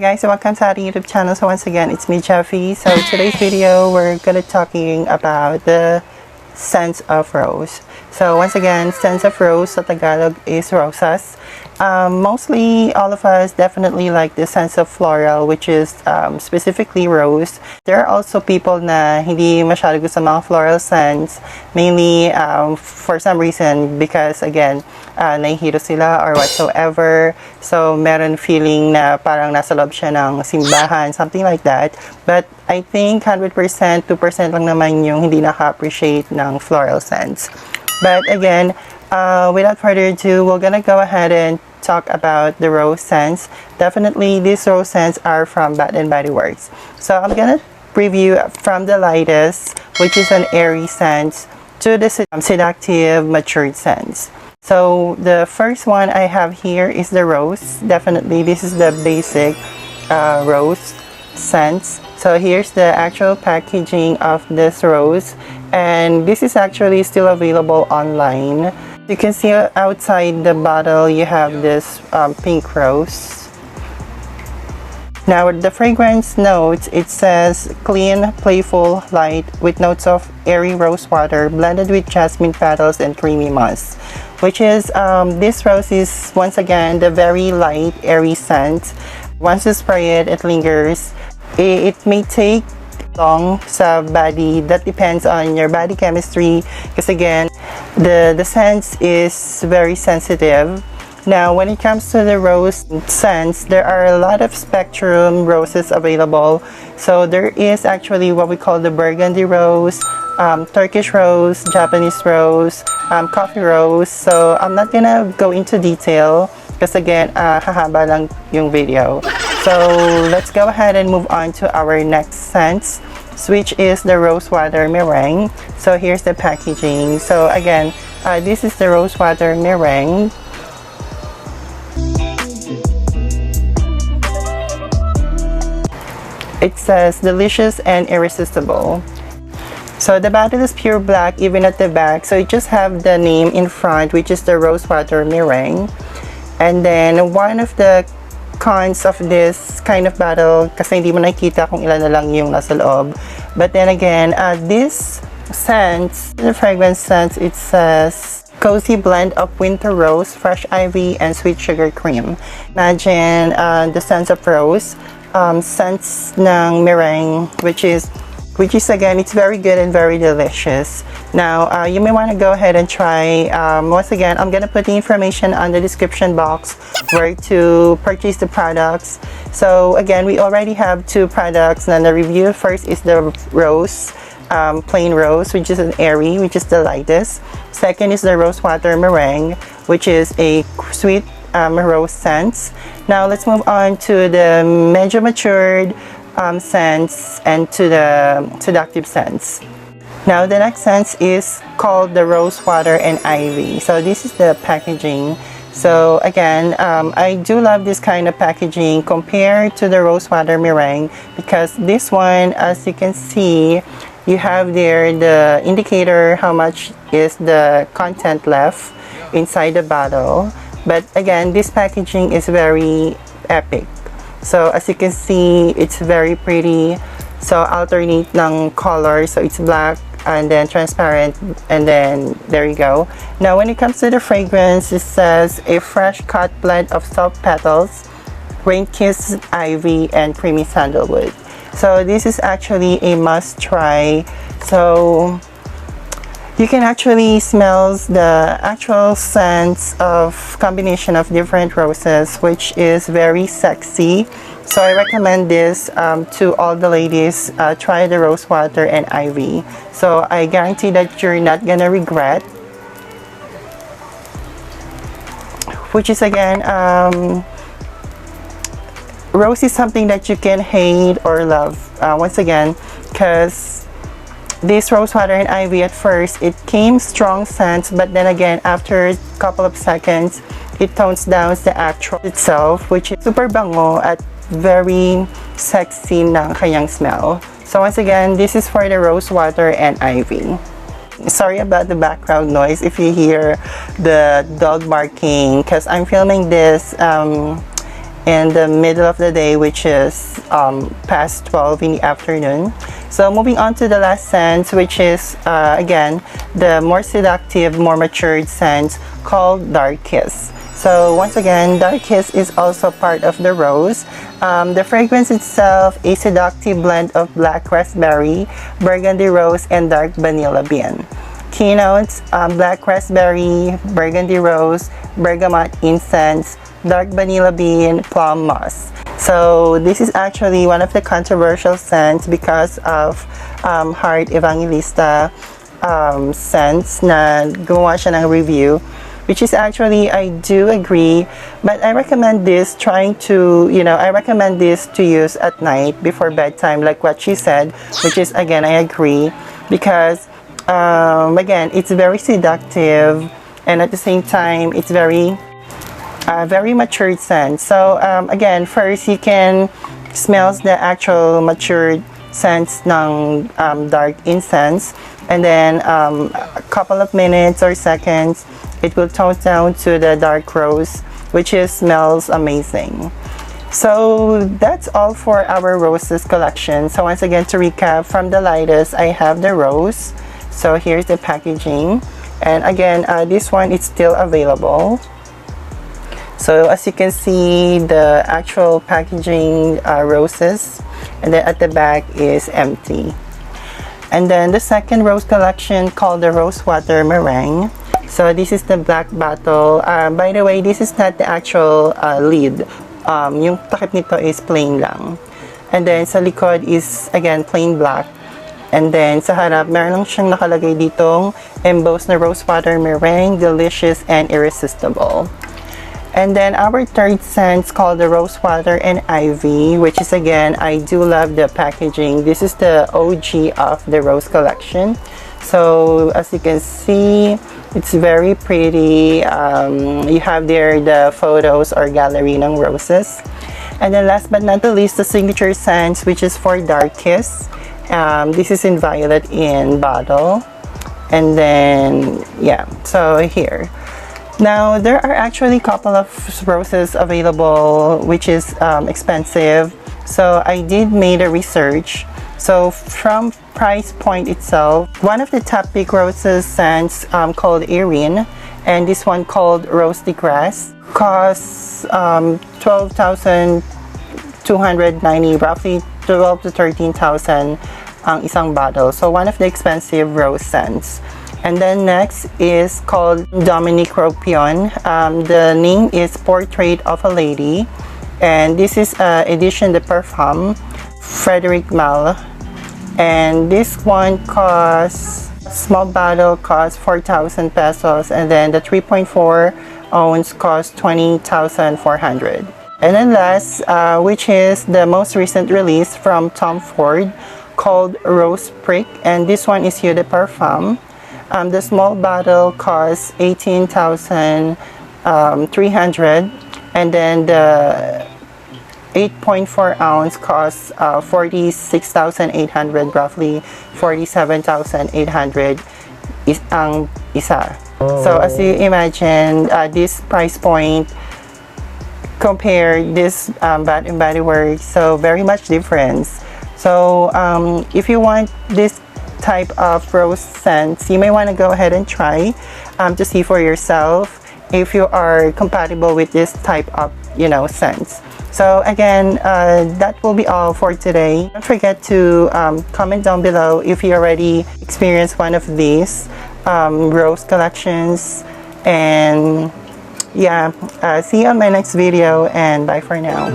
guys, welcome to our YouTube channel. So once again, it's me, Jeffy. So today's video, we're gonna talking about the scents of rose. So once again, scents of rose sa Tagalog is rosas. Mostly all of us definitely like the scents of floral, which is specifically rose. There are also people na hindi masyado gusto mga floral scents, mainly for some reason because again, nahihiro sila or whatsoever. So meron feeling na parang nasa loob siya ng simbahan, something like that. But I think 100%, 2% lang naman yung hindi naka-appreciate ng floral scents. But again, without further ado, we're gonna go ahead and talk about the rose scents. Definitely, these rose scents are from Bath & Body Works. So I'm gonna preview from the lightest, which is an airy scent, to the seductive matured scents. So the first one I have here is the rose. Definitely, this is the basic rose scents. So here's the actual packaging of this rose, and this is actually still available online. You can see outside the bottle you have this pink rose. Now the fragrance notes, it says clean, playful, light with notes of airy rose water blended with jasmine petals and creamy musk, which is this rose is once again the very light airy scent. Once you spray it, it lingers. It may take long sa body, that depends on your body chemistry, because again the scent is very sensitive. Now when it comes to the rose scents, there are a lot of spectrum roses available. So there is actually what we call the burgundy rose, Turkish rose, Japanese rose, coffee rose. So I'm not gonna go into detail because again hahaba lang yung video. So let's go ahead and move on to our next scent, which is the rosewater meringue. So here's the packaging. So again, this is the rosewater meringue. It says delicious and irresistible. So the bottle is pure black even at the back, so you just have the name in front, which is the rosewater meringue. And then one of the cons of this kind of bottle, kasi hindi mo nakikita kung ilan na lang yung nasa loob. But then again, this scent, the fragrance scent, it says cozy blend of winter rose, fresh ivy, and sweet sugar cream. Imagine the scent of rose, scents ng meringue, which is again, it's very good and very delicious. Now you may want to go ahead and try. Once again, I'm gonna put the information on the description box where to purchase the products. So again, we already have two products and the review. First is the rose, plain rose, which is an airy, which is the lightest. Second is the rosewater meringue, which is a sweet rose scent. Now let's move on to the medyo matured scents and to the seductive scents. Now the next scent is called the rosewater and ivy. So this is the packaging. So again, I do love this kind of packaging compared to the rosewater meringue, because this one, as you can see, you have there the indicator how much is the content left inside the bottle. But again, this packaging is very epic. So as you can see, it's very pretty. So alternate ng color. So it's black and then transparent, and then there you go. Now when it comes to the fragrance, it says a fresh cut blend of soft petals, rain-kissed ivy, and creamy sandalwood. So this is actually a must try. So you can actually smell the actual scents of combination of different roses, which is very sexy. So I recommend this to all the ladies. Try the rosewater and ivy. So I guarantee that you're not gonna regret. Which is again, rose is something that you can hate or love. Once again, because this rosewater and ivy, at first it came strong scent, but then again after a couple of seconds it tones down the actual itself, which is super bango at very sexy ng kanyang smell. So once again, this is for the rosewater and ivy. Sorry about the background noise if you hear the dog barking, because I'm filming this in the middle of the day, which is past 12 in the afternoon. So moving on to the last scent, which is again the more seductive, more matured scent called Dark Kiss. So once again, Dark Kiss is also part of the rose. The fragrance itself, a seductive blend of black raspberry, burgundy rose, and dark vanilla bean. Keynotes: black raspberry, burgundy rose, bergamot incense, dark vanilla bean, plum moss. So this is actually one of the controversial scents because of Heart Evangelista scents na gumawa siya ng review, which is actually, I do agree, but I recommend this I recommend this to use at night before bedtime, like what she said, which is, again, I agree, because again, it's very seductive, and at the same time, it's very matured scent. So again, first you can smell the actual matured scents ng dark incense, and then a couple of minutes or seconds, it will tone down to the dark rose, which smells amazing. So that's all for our roses collection. So once again, to recap, from the lightest, I have the rose. So here's the packaging, and again, this one is still available. So as you can see, the actual packaging roses, and then at the back is empty. And then the second rose collection called the Rose Water Meringue. So this is the black bottle. By the way, this is not the actual lid. Yung takip nito is plain lang. And then sa likod is again plain black. And then sa harap, meron lang siyang nakalagay ditong embossed na Rose Water Meringue, delicious and irresistible. And then our third scent called the Rose Water and Ivy, which is, again, I do love the packaging. This is the OG of the rose collection. So as you can see, it's very pretty. You have there the photos or gallery ng roses. And then last but not the least, the signature scent, which is for Dark Kiss. This is in violet in bottle. And then, yeah, so here. Now, there are actually a couple of roses available, which is expensive. So I did make a research. So from price point itself, one of the top big roses scents called Aerin, and this one called Rose de Grace, costs 12,290, roughly 12 to 13,000 ang isang bottle. So one of the expensive rose scents. And then next is called Dominique Ropion. The name is Portrait of a Lady, and this is edition de Parfum Frederic Malle, and this one costs, small bottle costs 4,000 pesos, and then the 3.4 ounce costs 20,400. And then last, which is the most recent release from Tom Ford, called Rose Prick, and this one is Eau de Parfum. The small bottle costs 18,300, and then the 8.4 ounce costs 46,800, roughly 47,800 is ang isa. So as you imagine, this price point compare this Bath and Body Works, so very much difference. So if you want this type of rose scents, you may want to go ahead and try to see for yourself if you are compatible with this type of scents. So again, that will be all for today. Don't forget to comment down below if you already experienced one of these rose collections, and yeah, see you on my next video, and bye for now.